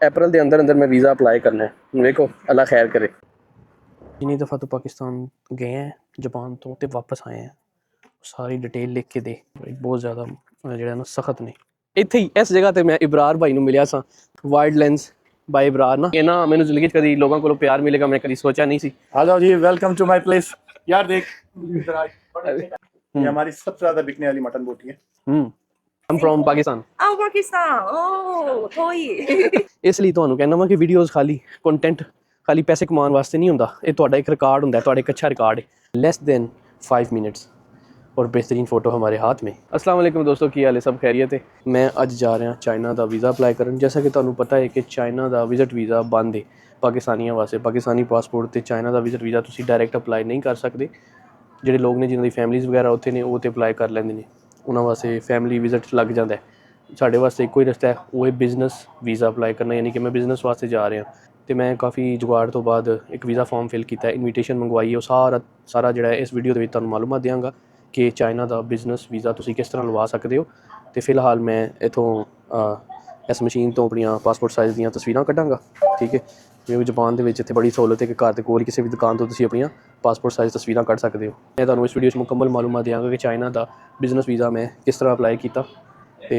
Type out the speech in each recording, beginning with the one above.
अप्रैल के अंदर अंदर मैं वीज़ा अप्लाई करना है। देखो अल्लाह खैर करे। जिन्नी दफ़ा तो पाकिस्तान गए हैं जापान तो वापस आए हैं, सारी डिटेल लिख के दे बहुत ज़्यादा जो ना सख्त ने। इत्थे ही इस जगह ते मैं इबरार भाई नूं मिलिया सा, वाइल्ड लेंस बाय इबरार ना। ये ना मैंने जिंदगी कभी लोगों को प्यार मिलेगा मैं कभी सोचा नहीं सी। आ जाओ जी, वेलकम टू माय प्लेस। यार देख इधर आ, ये हमारी सबसे ज्यादा बिकने वाली मटन बोटी है। I'm from Pakistan. Oh, Pakistan. Oh, toy. इसलिए ਤੁਹਾਨੂੰ ਕਹਿੰਦਾ ਮੈਂ ਕਿ ਵੀਡੀਓਜ਼ ਖਾਲੀ ਕੰਟੈਂਟ ਖਾਲੀ ਪੈਸੇ ਕਮਾਉਣ ਵਾਸਤੇ ਨਹੀਂ ਹੁੰਦਾ, ਇਹ ਤੁਹਾਡਾ ਇੱਕ ਰਿਕਾर्ड ਹੁੰਦਾ है, ਤੁਹਾਡਾ ਇੱਕ ਅੱਛਾ ਰਿਕਾर्ड है। लेस देन 5 मिनट्स और बेहतरीन फ़ोटो हमारे हाथ में। अस्सलाम वालेकुम दोस्तों, की हाल है, सब खैरियत है। मैं अज जा रहा चाइना का वीज़ा अप्लाई करन। जैसा कि तुहानू पता है कि चाइना का विजिट वीज़ा बंद है पाकिस्तानियों वास्ते। पाकिस्तानी पासपोर्ट तो चाइना का विजिट वीज़ा तुसीं डायरैक्ट अप्लाई नहीं कर सकते। ਜਿਹੜੇ लोग ने जिन्होंने फैमिलीज़ वगैरह उत्थे ने वो तो अप्लाई कर लेंदे ने, उन्होंने वास्ते फैमिली विजिट लग जाता है। साढ़े वास्ते एक ही रस्ता है, वो है बिजनेस वीज़ा अप्लाई करना, यानी कि मैं बिजनेस वास्ते जा रहा। तो मैं काफ़ी जुगाड़ तो बाद एक वीज़ा फॉर्म फिल किया, इनविटेशन मंगवाई है, सारा जो इस वीडियो के तुहानू मालूमात देंगा कि चाइना का बिजनेस वीज़ा तुसीं किस तरह लवा सकते हो। तो फिलहाल मैं इतों इस मशीन तो अपन पासपोर्ट साइज़ दी तस्वीरां कढ़ांगा, ठीक है। क्योंकि जापान के इतने बड़ी सहूलत है कि घर के कोल किसी भी दुकान तो तुसीं अपन पासपोर्ट साइज़ तस्वीरां कढ़ सकते हो। मैं तुहानू इस वीडियो मुकम्मल मालूमात देंगा कि चाइना का बिजनेस वीज़ा मैं किस तरह अप्लाई किया। तो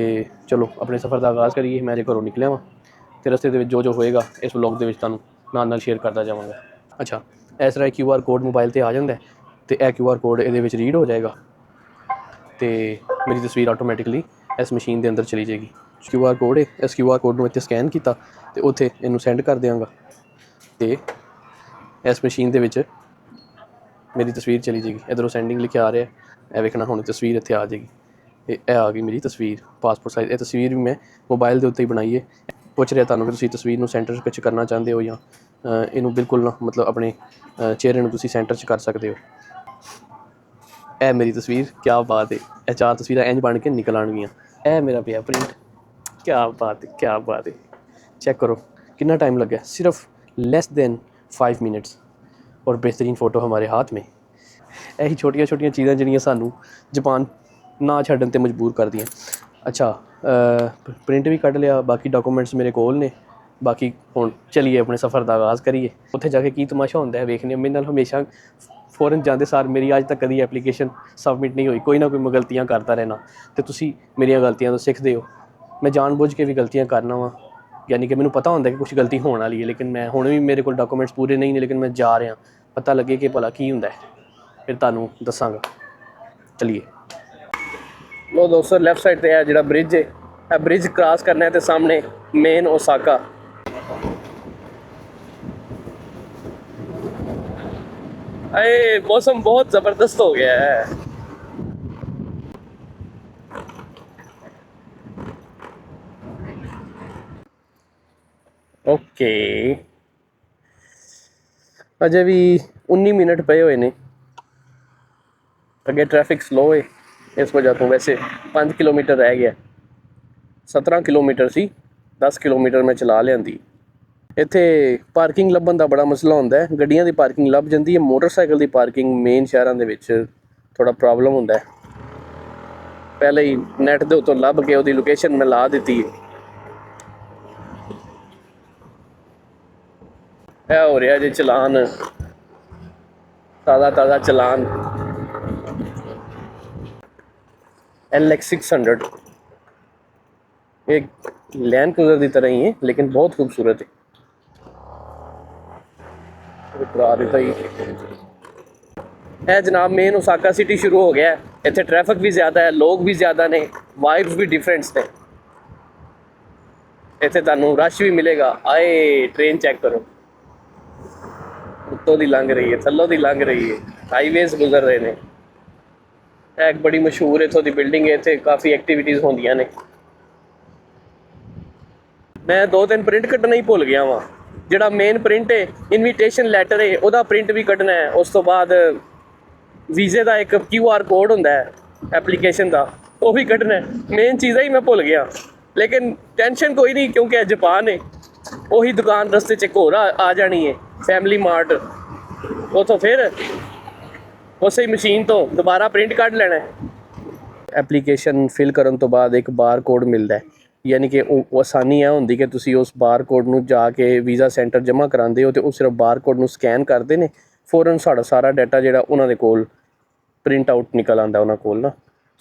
चलो अपने सफ़र का आगाज़ करिए। मैं जो घरों निकलिया वा तो रस्ते के जो होएगा इस व्लॉग के तुहानू नाल शेयर करता जावांगा। अच्छा, इस तरह QR कोड मोबाइल पर आ जाता है, तो यह QR कोड ये रीड हो जाएगा तो मेरी तस्वीर ऑटोमैटिकली इस मशीन के अंदर चली जाएगी। QR कोड है, इस QR कोड को इतने स्कैन किया तो उत्थे इनू सेंड कर देंगा तो इस मशीन के मेरी तस्वीर चली जाएगी। इधरों सेंडिंग लिखे आ रहा है, यह वेखना हुण तस्वीर इत्थे आ जाएगी। ये आ गई मेरी तस्वीर पासपोर्ट साइज़। ये तस्वीर भी मैं मोबाइल के उत्ते ही बनाई है। पुछ रहा तुहानू कि तुसीं तस्वीर को सेंटर च करना चाहते हो या इनू बिल्कुल ना मतलब अपने चेहरे को तुसीं सेंटर च कर सकते हो। यह मेरी तस्वीर, क्या बात है। यह 4 तस्वीरें इंज बन के निकल आएंगियां। यह मेरा पिया प्रिंट, क्या बात है, क्या बात है। चेक करो कितना टाइम लग गया, सिर्फ लेस देन 5 मिनट्स और बेहतरीन फ़ोटो हमारे हाथ में। यही छोटिया छोटिया चीज़ां जिहड़ियां सानू जापान ना छड्डन ते मजबूर कर दियां। अच्छा, प्रिंट भी कढ़ लिया, बाकी डॉकूमेंट्स मेरे कोल ने। बाकी हुण चलिए अपने सफ़र का आगाज़ करिए। उत्थे जाके की तमाशा होंदा है वेखने। मेरे नाल हमेशा फॉरन जाते सार मेरी अज तक कभी एप्लीकेशन सबमिट नहीं हुई। कोई ना कोई मैं गलतियाँ करता रहना, तो तुसीं मेरियां गलतियां तो सीखते हो। मैं जानबूझ के भी गलतियाँ करना वा, यानी कि मैनू पता होंदा कि कुछ गलती होने वाली है, लेकिन मैं हुण भी मेरे को डॉकूमेंट्स पूरे नहीं ने, लेकिन मैं जा रहा, पता लगे कि भला की हुंदा है, फिर तुहानू दसांगा। चलिए लो दोस्तों, लैफ्ट साइड पर जो ब्रिज है, ब्रिज क्रॉस करना है तो सामने मेन ओसाका। अरे मौसम बहुत ज़बरदस्त हो गया है। ओके, अजे भी 19 मिनट पे हुए ने। अगे ट्रैफिक स्लो है, इस वजह तो वैसे 5 किलोमीटर रह गया। 17 किलोमीटर सी, 10 किलोमीटर मैं चला लियांदी। इत्थे पार्किंग लभन का बड़ा मसला होंदा है। गड्डियां की पार्किंग लभ जाती है, मोटरसाइकिल की पार्किंग मेन शहरों के विच थोड़ा प्रॉब्लम होंदा है। पहले ही नैट के उत्तों लभ के उसकी लोकेशन मैं ला दी है। यह हो रहा जी चलान, ताज़ा ताज़ा चलान। LX 600 एक लैंड क्रूज़र की तरह ही है, लेकिन बहुत खूबसूरत है। जनाब मेन ओसाका सिटी शुरू हो गया है। इत्थे ट्रैफिक भी ज़्यादा है, लोग भी ज़्यादा ने, वाइब्स भी डिफरेंट्स ने। इत्थे तुहानू रश भी मिलेगा। आए ट्रेन चेक करो, उत्तों दी लंघ रही है, थल्लों दी लंघ रही है, हाईवेज गुजर रहे हैं। एक बड़ी मशहूर इत्थों दी बिल्डिंग है, इत्थे काफ़ी एक्टिविटीज़ होंदियां ने। मैं 2-3 प्रिंट कट्टना ही भुल गया वहाँ। जिहड़ा मेन प्रिंट है, इनविटेशन लैटर है, उसका प्रिंट भी कट्टना है। उस तो बाद वीज़े का एक QR कोड होंदा है एप्लीकेशन का, वो भी कट्टना है। मेन चीज़ां ही मैं भुल गया, लेकिन टेंशन कोई नहीं, क्योंकि जापान है। वही दुकान रस्ते च एक होर आ जानी है, फैमिली मार्ट। उतों फिर उस ही मशीन तो दोबारा प्रिंट कढ़ लेना है। एप्लीकेशन फिल करन तो बाद एक बार कोड मिलता है, ਯਾਨੀ ਕਿ ਉਹ ਆਸਾਨੀ ਇਹ ਹੁੰਦੀ ਕਿ ਤੁਸੀਂ ਉਸ ਬਾਰਕੋਡ ਨੂੰ ਜਾ ਕੇ ਵੀਜ਼ਾ ਸੈਂਟਰ ਜਮ੍ਹਾਂ ਕਰਾਉਂਦੇ ਹੋ ਤੇ ਉਹ ਸਿਰਫ ਬਾਰਕੋਡ ਨੂੰ ਸਕੈਨ ਕਰਦੇ ਨੇ, ਫੌਰਨ ਸਾਡਾ ਸਾਰਾ ਡਾਟਾ ਜਿਹੜਾ ਉਹਨਾਂ ਦੇ ਕੋਲ ਪ੍ਰਿੰਟ ਆਊਟ ਨਿਕਲ ਆਉਂਦਾ ਉਹਨਾਂ ਕੋਲ ਨਾ।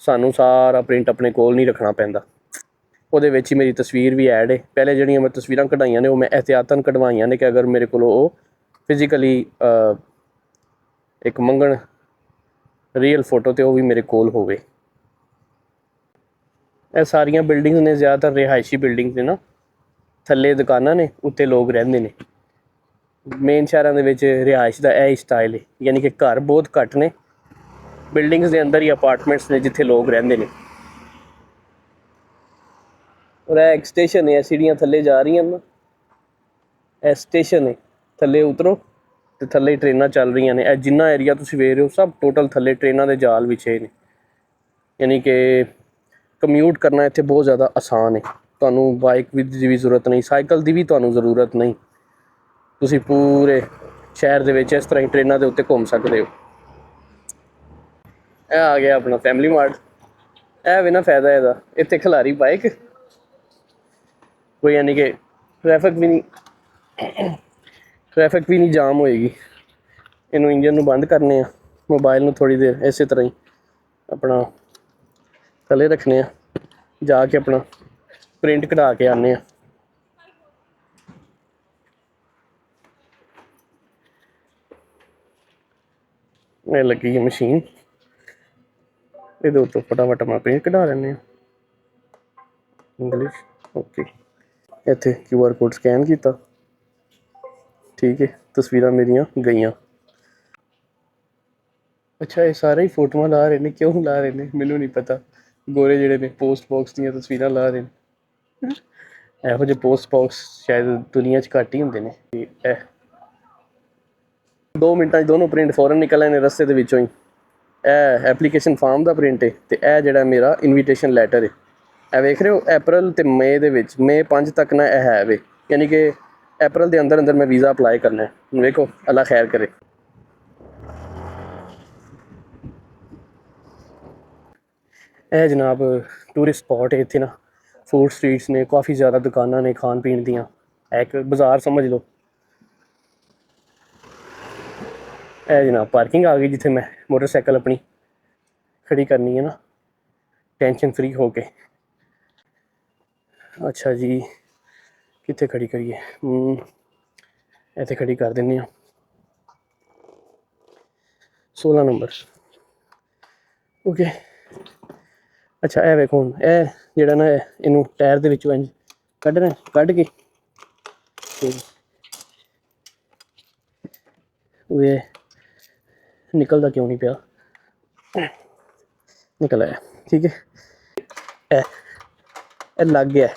ਸਾਨੂੰ ਸਾਰਾ ਪ੍ਰਿੰਟ ਆਪਣੇ ਕੋਲ ਨਹੀਂ ਰੱਖਣਾ ਪੈਂਦਾ। ਉਹਦੇ ਵਿੱਚ ਹੀ ਮੇਰੀ ਤਸਵੀਰ ਵੀ ਐਡ ਹੈ। ਪਹਿਲੇ ਜਿਹੜੀਆਂ ਮੈਂ ਤਸਵੀਰਾਂ ਕਢਾਈਆਂ ਨੇ ਉਹ ਮੈਂ ਇਹਤਿਆਤਨ ਕਢਵਾਈਆਂ ਨੇ ਕਿ ਅਗਰ ਮੇਰੇ ਕੋਲ ਉਹ ਫਿਜ਼ੀਕਲੀ ਇੱਕ ਮੰਗਣ ਰੀਅਲ ਫੋਟੋ ਤੇ ਉਹ ਵੀ ਮੇਰੇ ਕੋਲ ਹੋਵੇ। ਇਹ ਸਾਰੀਆਂ ਬਿਲਡਿੰਗਸ ਨੇ ਜ਼ਿਆਦਾਤਰ ਰਿਹਾਇਸ਼ੀ ਬਿਲਡਿੰਗਸ ਨੇ ਨਾ, ਥੱਲੇ ਦੁਕਾਨਾਂ ਨੇ, ਉੱਤੇ ਲੋਕ ਰਹਿੰਦੇ ਨੇ। ਮੇਨ ਸ਼ਹਿਰਾਂ ਦੇ ਵਿੱਚ ਰਿਹਾਇਸ਼ ਦਾ ਇਹ ਹੀ ਸਟਾਈਲ ਹੈ, ਯਾਨੀ ਕਿ ਘਰ ਬਹੁਤ ਘੱਟ ਨੇ, ਬਿਲਡਿੰਗਸ ਦੇ ਅੰਦਰ ਹੀ ਅਪਾਰਟਮੈਂਟਸ ਨੇ ਜਿੱਥੇ ਲੋਕ ਰਹਿੰਦੇ ਨੇ। ਔਰ ਇਹ ਇੱਕ ਸਟੇਸ਼ਨ ਹੈ, ਸੀੜੀਆਂ ਥੱਲੇ ਜਾ ਰਹੀਆਂ ਨਾ, ਇਹ ਸਟੇਸ਼ਨ ਹੈ। ਥੱਲੇ ਉਤਰੋ ਤੇ ਥੱਲੇ ਟ੍ਰੇਨਾਂ ਚੱਲ ਰਹੀਆਂ ਨੇ। ਇਹ ਜਿੰਨਾ ਏਰੀਆ ਤੁਸੀਂ ਵੇਖ ਰਹੇ ਹੋ ਸਭ ਟੋਟਲ ਥੱਲੇ ਟ੍ਰੇਨਾਂ ਦੇ ਜਾਲ ਵਿਛੇ ਨੇ, ਯਾਨੀ ਕਿ ਕਮਿਊਟ ਕਰਨਾ ਇੱਥੇ ਬਹੁਤ ਜ਼ਿਆਦਾ ਆਸਾਨ ਹੈ। ਤੁਹਾਨੂੰ ਬਾਈਕ ਦੀ ਵੀ ਜ਼ਰੂਰਤ ਨਹੀਂ, ਸਾਈਕਲ ਦੀ ਵੀ ਤੁਹਾਨੂੰ ਜ਼ਰੂਰਤ ਨਹੀਂ। ਤੁਸੀਂ ਪੂਰੇ ਸ਼ਹਿਰ ਦੇ ਵਿੱਚ ਇਸ ਤਰ੍ਹਾਂ ਹੀ ਟ੍ਰੇਨਾਂ ਦੇ ਉੱਤੇ ਘੁੰਮ ਸਕਦੇ ਹੋ। ਇਹ ਆ ਗਿਆ ਆਪਣਾ ਫੈਮਿਲੀ ਮਾਰਟ। ਇਹ ਵੀ ਨਾ ਫਾਇਦਾ ਇਹਦਾ, ਇੱਥੇ ਖਿਲਾਰੀ ਬਾਈਕ, ਕੋਈ ਯਾਨੀ ਕਿ ਟ੍ਰੈਫਿਕ ਵੀ ਨਹੀਂ ਜਾਮ ਹੋਏਗੀ। ਇਹਨੂੰ ਇੰਜਨ ਨੂੰ ਬੰਦ ਕਰਨੇ ਆ, ਮੋਬਾਈਲ ਨੂੰ ਥੋੜ੍ਹੀ ਦੇਰ ਇਸੇ ਤਰ੍ਹਾਂ ਹੀ ਆਪਣਾ ਥੱਲੇ ਰੱਖਣੇ ਆ, ਜਾ ਕੇ ਆਪਣਾ ਪ੍ਰਿੰਟ ਕਢਾ ਕੇ ਆਉਂਦੇ ਆ। ਇਹ ਲੱਗੀ ਹੈ ਮਸ਼ੀਨ, ਇਹਦੇ ਉੱਤੋਂ ਫਟਾਫਟ ਮੈਂ ਪ੍ਰਿੰਟ ਕਢਾ ਲੈਂਦੇ ਹਾਂ। English okay. ਇੱਥੇ QR ਕੋਡ ਸਕੈਨ ਕੀਤਾ, ਠੀਕ ਹੈ, ਤਸਵੀਰਾਂ ਮੇਰੀਆਂ ਗਈਆਂ। ਅੱਛਾ, ਇਹ ਸਾਰੇ ਹੀ ਫੋਟੋਆਂ ਲਾ ਰਹੇ ਨੇ, ਕਿਉਂ ਲਾ ਰਹੇ ਨੇ ਮੈਨੂੰ ਨਹੀਂ ਪਤਾ। ਗੋਰੇ ਜਿਹੜੇ ਨੇ ਪੋਸਟ ਬਾਕਸ ਦੀਆਂ ਤਸਵੀਰਾਂ ਲਾ ਰਹੇ ਨੇ। ਇਹੋ ਜਿਹੇ ਪੋਸਟ ਬਾਕਸ ਸ਼ਾਇਦ ਦੁਨੀਆ 'ਚ ਘੱਟ ਹੀ ਹੁੰਦੇ ਨੇ। ਇਹ 2 ਮਿੰਟਾਂ 'ਚ ਦੋਨੋਂ ਪ੍ਰਿੰਟ ਫੌਰਨ ਨਿਕਲ ਆਏ ਨੇ ਰਸਤੇ ਦੇ ਵਿੱਚੋਂ ਹੀ। ਇਹ ਐਪਲੀਕੇਸ਼ਨ ਫਾਰਮ ਦਾ ਪ੍ਰਿੰਟ ਹੈ ਤੇ ਇਹ ਜਿਹੜਾ ਮੇਰਾ ਇਨਵੀਟੇਸ਼ਨ ਲੈਟਰ ਹੈ। ਇਹ ਵੇਖ ਰਹੇ ਹੋ, ਅਪ੍ਰੈਲ ਤੇ ਮਈ ਦੇ ਵਿੱਚ, ਮਈ 5 ਤੱਕ ਨਾ ਇਹ ਹੈ ਵੇ, ਯਾਨੀ ਕਿ ਅਪ੍ਰੈਲ ਦੇ ਅੰਦਰ ਅੰਦਰ ਮੈਂ ਵੀਜ਼ਾ ਅਪਲਾਈ ਕਰਨਾ ਹੈ। ਵੇਖੋ, ਅੱਲਾ ਖੈਰ ਕਰੇ। ਇਹ ਜਨਾਬ ਟੂਰਿਸਟ ਸਪੌਟ ਹੈ। ਇੱਥੇ ਨਾ ਫੂਡ ਸਟਰੀਟਸ ਨੇ, ਕਾਫੀ ਜ਼ਿਆਦਾ ਦੁਕਾਨਾਂ ਨੇ ਖਾਣ ਪੀਣ ਦੀਆਂ। ਇੱਕ ਬਾਜ਼ਾਰ ਸਮਝ ਲਓ। ਇਹ ਜਨਾਬ ਪਾਰਕਿੰਗ ਆ ਗਈ ਜਿੱਥੇ ਮੈਂ ਮੋਟਰਸਾਈਕਲ ਆਪਣੀ ਖੜੀ ਕਰਨੀ ਹੈ ਨਾ, ਟੈਨਸ਼ਨ ਫਰੀ ਹੋ ਕੇ। ਅੱਛਾ ਜੀ, ਕਿੱਥੇ ਖੜੀ ਕਰੀਏ? ਇੱਥੇ ਖੜੀ ਕਰ ਦਿੰਦੇ ਹਾਂ, 16 ਨੰਬਰ। ਓਕੇ। ਅੱਛਾ, ਇਹ ਵੇਖੋ ਹੁਣ, ਇਹ ਜਿਹੜਾ ਨਾ ਇਹਨੂੰ ਟਾਇਰ ਦੇ ਵਿੱਚੋਂ ਇੰਝ ਕੱਢਣਾ, ਕੱਢ ਕੇ ਤੇ ਇਹ ਨਿਕਲਦਾ ਕਿਉਂ ਨਹੀਂ ਪਿਆ? ਨਿਕਲ ਆਇਆ, ਠੀਕ ਹੈ। ਇਹ ਲੱਗ ਗਿਆ,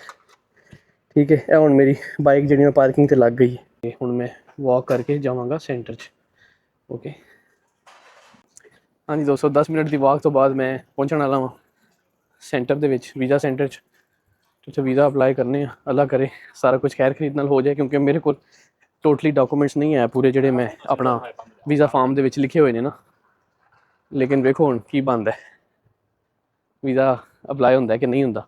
ਠੀਕ ਹੈ। ਇਹ ਹੁਣ ਮੇਰੀ ਬਾਈਕ ਜਿਹੜੀ ਮੈਂ ਪਾਰਕਿੰਗ 'ਤੇ ਲੱਗ ਗਈ ਹੈ। ਤੇ ਹੁਣ ਮੈਂ ਵਾਕ ਕਰਕੇ ਜਾਵਾਂਗਾ ਸੈਂਟਰ 'ਚ। ਓਕੇ, ਹਾਂਜੀ ਦੋਸਤੋ, 10 ਮਿੰਟ ਦੀ ਵਾਕ ਤੋਂ ਬਾਅਦ ਮੈਂ ਪਹੁੰਚਣ ਵਾਲਾ ਵਾਂ ਸੈਂਟਰ ਦੇ ਵਿੱਚ, ਵੀਜ਼ਾ ਸੈਂਟਰ 'ਚ। ਉੱਥੇ ਵੀਜ਼ਾ ਅਪਲਾਈ ਕਰਨੇ ਆ। ਅੱਲਾ ਕਰੇ ਸਾਰਾ ਕੁਝ ਖੈਰ ਖਰੀਦ ਨਾਲ ਹੋ ਜਾਏ, ਕਿਉਂਕਿ ਮੇਰੇ ਕੋਲ ਟੋਟਲੀ ਡਾਕੂਮੈਂਟਸ ਨਹੀਂ ਹੈ ਪੂਰੇ ਜਿਹੜੇ ਮੈਂ ਆਪਣਾ ਵੀਜ਼ਾ ਫਾਰਮ ਦੇ ਵਿੱਚ ਲਿਖੇ ਹੋਏ ਨੇ ਨਾ। ਲੇਕਿਨ ਵੇਖੋ ਹੁਣ ਕੀ ਬਣਦਾ, ਵੀਜ਼ਾ ਅਪਲਾਈ ਹੁੰਦਾ ਕਿ ਨਹੀਂ ਹੁੰਦਾ।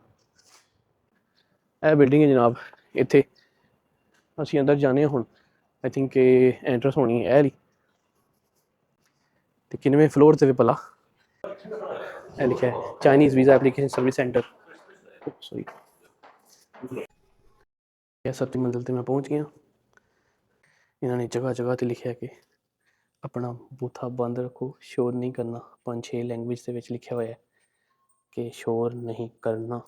ਇਹ ਬਿਲਡਿੰਗ ਹੈ ਜਨਾਬ, ਇੱਥੇ ਅਸੀਂ ਅੰਦਰ ਜਾਂਦੇ ਹਾਂ ਹੁਣ। ਆਈ ਥਿੰਕ ਇਹ ਐਂਟਰੈਂਸ ਹੋਣੀ ਹੈ ਇਹ ਵਾਲੀ। ਤੇ ਕਿੰਨਵੇਂ ਫਲੋਰ 'ਤੇ ਵੀ ਭਲਾ ਇਹ ਲਿਖਿਆ ਹੈ Chinese visa application service centre. Sorry, 7ਵੀਂ ਮੰਜ਼ਿਲ 'ਤੇ ਮੈਂ ਪਹੁੰਚ ਗਿਆ। ਇਹਨਾਂ ਨੇ ਜਗ੍ਹਾ ਜਗ੍ਹਾ 'ਤੇ ਲਿਖਿਆ ਕਿ ਆਪਣਾ ਬੂਥਾ ਬੰਦ ਰੱਖੋ, ਸ਼ੋਰ ਨਹੀਂ ਕਰਨਾ। 5-6 ਲੈਂਗੁਏਜ ਦੇ ਵਿੱਚ ਲਿਖਿਆ ਹੋਇਆ ਕਿ ਸ਼ੋਰ ਨਹੀਂ ਕਰਨਾ,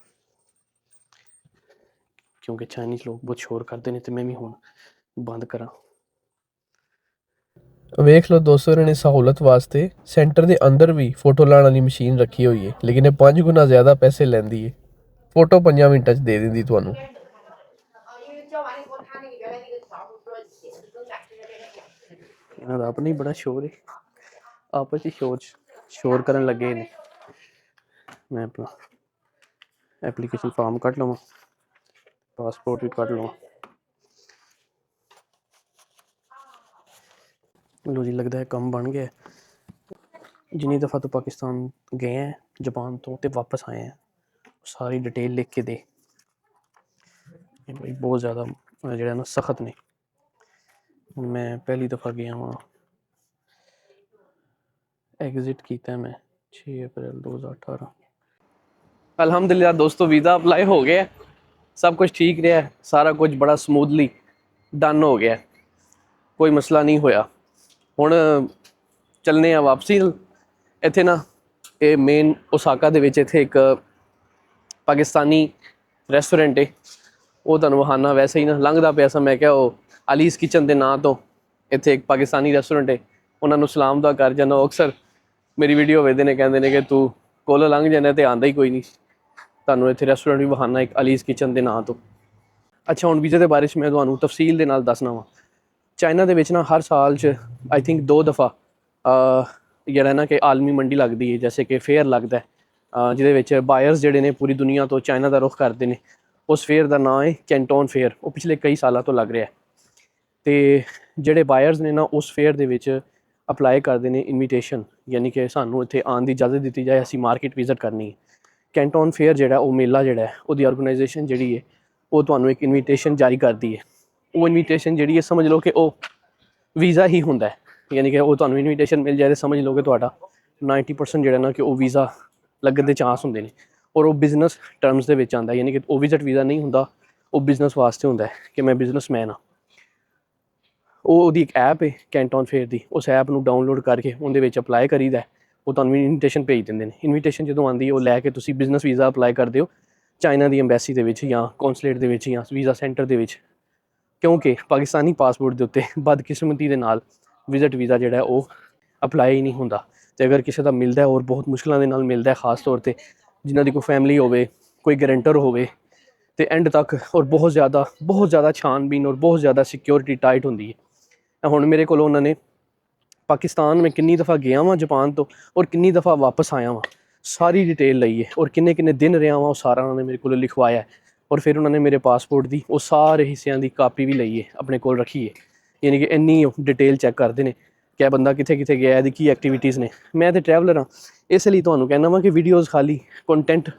ਕਿਉਂਕਿ ਚਾਈਨੀਜ਼ ਲੋਕ ਬਹੁਤ ਸ਼ੋਰ ਕਰਦੇ ਨੇ। ਤੇ ਮੈਂ ਵੀ ਹੁਣ ਬੰਦ ਕਰਾਂ। ਵੇਖ ਲਓ ਦੋਸਤੋ, ਇਹਨਾਂ ਨੇ ਸਹੂਲਤ ਵਾਸਤੇ ਸੈਂਟਰ ਦੇ ਅੰਦਰ ਵੀ ਫੋਟੋ ਲਾਉਣ ਵਾਲੀ ਮਸ਼ੀਨ ਰੱਖੀ ਹੋਈ ਹੈ, ਲੇਕਿਨ ਇਹ 5 ਗੁਣਾ ਜ਼ਿਆਦਾ ਪੈਸੇ ਲੈਂਦੀ ਹੈ। ਫੋਟੋ 5 ਮਿੰਟਾਂ 'ਚ ਦੇ ਦਿੰਦੀ ਤੁਹਾਨੂੰ। ਇਹਨਾਂ ਦਾ ਆਪਣਾ ਹੀ ਬੜਾ ਸ਼ੋਰ ਹੈ, ਆਪਸ 'ਚ ਸ਼ੋਰ ਕਰਨ ਲੱਗੇ ਨੇ। ਮੈਂ ਆਪਣਾ ਐਪਲੀਕੇਸ਼ਨ ਫਾਰਮ ਕੱਢ ਲਵਾਂ, ਪਾਸਪੋਰਟ ਵੀ ਕੱਢ ਲਵਾਂ। ਲੋ ਜੀ, ਲੱਗਦਾ ਹੈ ਕੰਮ ਬਣ ਗਿਆ। ਜਿੰਨੀ ਦਫਾ ਤੋਂ ਪਾਕਿਸਤਾਨ ਗਏ ਹੈ ਜਾਪਾਨ ਤੋਂ ਤੇ ਵਾਪਸ ਆਏ हैं, ਸਾਰੀ डिटेल लिख के दे। ਇਹ ਬਈ ਬਹੁਤ ਜ਼ਿਆਦਾ ਜਿਹੜਾ ਨਾ ਸਖਤ ਨੇ। ਮੈਂ ਪਹਿਲੀ ਦਫਾ ਗਿਆ ਵਾਂ, एग्जिट किया मैं 6 अप्रैल 2018। अल्हम्दुलिल्लाह दोस्तों वीज़ा अप्लाई हो गया, सब कुछ ठीक रहा, सारा कुछ बड़ा स्मूथली डन हो गया, कोई मसला नहीं होया। हुण चलने आ वापसी। इत्थे ना ये मेन ओसाका दे विच इत्थे एक पाकिस्तानी रेस्टोरेंट है, वो तुहानूं वहाना। वैसे ही ना लंघदा पिया सा, मैं क्या वो अलीस किचन के नाँ तो इत्थे एक पाकिस्तानी रेस्टोरेंट है, उन्होंने सलाम दुआ कर जाना। अक्सर मेरी वीडियो वेखदे ने, कहंदे ने कि तू कोल लंघ जाना तो आंदा ही कोई नहीं। तुहानूं इत्थे रेस्टोरेंट भी विखाना एक अलीस किचन के नाँ तो। अच्छा हुण वीज़े के बारे में मैं तुहानूं तफसील दे नाल दसना वा। चाइना दे विच ना हर साल च आई थिंक 2 दफ़ा जिहड़ा ना कि आलमी मंडी लगदी है, जैसे कि फेयर लगदा है, जिहदे विच बायर्स जिहड़े ने पूरी दुनिया तो चाइना का रुख करते हैं। उस फेयर का नाम है कैंटोन फेयर। वो पिछले कई सालों तो लग रहा है। तो जिहड़े बायर्स ने ना उस फेयर दे विच अप्लाई करते हैं इनविटेशन, यानी कि सानू इत्थे आने की इजाज़त दी जाए, असीं मार्केट विजिट करनी है। कैंटोन फेयर जिहड़ा वो मेला जिहड़ा है उसदी ऑर्गेनाइजेशन जिहड़ी है वो तुहानूं एक इनविटेशन जारी करती है। वो इनविटेशन जिहड़ी है समझ लो कि वो वीज़ा ही हुंदा है, यानी कि वो तुहानूं इनविटेशन मिल जाए तो समझ लो कि तुहाडा 90% जिहड़ा ना कि वो वीज़ा लगन दे चांस हुंदे ने। और वो बिजनस टर्म्स दे विच आंदा है, यानी कि वो विजिट वीज़ा नहीं हुंदा, वो बिजनस वास्ते हुंदा है कि मैं बिजनसमैन हाँ। ਉਹਦੀ एक ऐप है कैंटोन फेयर की, उस ऐप ਨੂੰ डाउनलोड करके ਉਹਦੇ ਵਿੱਚ ਅਪਲਾਈ ਕਰੀਦਾ, ਉਹ ਤੁਹਾਨੂੰ ਇਨਵੀਟੇਸ਼ਨ ਭੇਜ ਦਿੰਦੇ ਨੇ। ਇਨਵੀਟੇਸ਼ਨ ਜਦੋਂ ਆਉਂਦੀ ਹੈ ਉਹ ਲੈ ਕੇ ਤੁਸੀਂ ਬਿਜ਼ਨਸ ਵੀਜ਼ਾ ਅਪਲਾਈ ਕਰਦੇ ਹੋ ਚਾਈਨਾ ਦੀ ਐਮਬੈਸੀ ਦੇ ਵਿੱਚ ਜਾਂ ਕੌਂਸੂਲੇਟ ਦੇ ਵਿੱਚ ਜਾਂ ਵੀਜ਼ਾ ਸੈਂਟਰ ਦੇ ਵਿੱਚ। ਕਿਉਂਕਿ ਪਾਕਿਸਤਾਨੀ ਪਾਸਪੋਰਟ ਦੇ ਉੱਤੇ ਬਦਕਿਸਮਤੀ ਦੇ ਨਾਲ ਵਿਜ਼ਿਟ ਵੀਜ਼ਾ ਜਿਹੜਾ ਉਹ ਅਪਲਾਈ ਹੀ ਨਹੀਂ ਹੁੰਦਾ। ਤੇ ਅਗਰ ਕਿਸੇ ਦਾ ਮਿਲਦਾ ਔਰ ਬਹੁਤ ਮੁਸ਼ਕਲਾਂ ਦੇ ਨਾਲ ਮਿਲਦਾ, ਖਾਸ ਤੌਰ ਤੇ ਜਿਨ੍ਹਾਂ ਦੀ ਕੋਈ ਫੈਮਿਲੀ ਹੋਵੇ, ਕੋਈ ਗਰੰਟਰ ਹੋਵੇ, ਤੇ ਐਂਡ ਤੱਕ ਔਰ ਬਹੁਤ ਜ਼ਿਆਦਾ ਛਾਨਬੀਨ ਔਰ ਬਹੁਤ ਜ਼ਿਆਦਾ ਸਿਕਿਉਰਿਟੀ ਟਾਈਟ ਹੁੰਦੀ ਹੈ। ਹੁਣ ਮੇਰੇ ਕੋਲ ਉਹਨਾਂ ਨੇ ਪਾਕਿਸਤਾਨ ਮੈਂ ਕਿੰਨੀ ਦफ़ा ਗਿਆ ਵਾਂ ਜਾਪਾਨ ਤੋਂ ਔਰ ਕਿੰਨੀ ਦफ़ा ਵਾਪਸ ਆਇਆ ਵਾਂ, ਸਾਰੀ ਡਿਟੇਲ ਲਈ ਹੈ ਔਰ ਕਿੰਨੇ ਦਿਨ ਰਿਹਾ ਵਾਂ ਉਹ ਸਾਰਾ ਉਹਨਾਂ ਨੇ ਮੇਰੇ ਕੋਲ ਲਿਖਵਾਇਆ। ਔਰ ਫਿਰ ਉਹਨਾਂ ਨੇ ਮੇਰੇ ਪਾਸਪੋਰਟ ਦੀ ਉਹ ਸਾਰੇ ਹਿੱਸਿਆਂ ਦੀ ਕਾਪੀ ਵੀ ਲਈ ਹੈ, ਆਪਣੇ ਕੋਲ ਰੱਖੀ ਹੈ। ਯਾਨੀ ਕਿ ਇੰਨੀ ਡਿਟੇਲ ਚੈੱਕ ਕਰਦੇ ਨੇ ਕਿ ਇਹ ਬੰਦਾ ਕਿੱਥੇ ਗਿਆ, ਇਹਦੀ ਕੀ ਐਕਟੀਵਿਟੀज़ ਨੇ। ਮੈਂ ਤਾਂ ਟਰੈਵਲਰ ਹਾਂ, ਇਸ ਲਈ ਤੁਹਾਨੂੰ ਕਹਿਣਾ ਵਾਂ ਕਿ ਵੀਡੀਓਜ਼ ਖਾਲੀ ਕੰਟੈਂਟ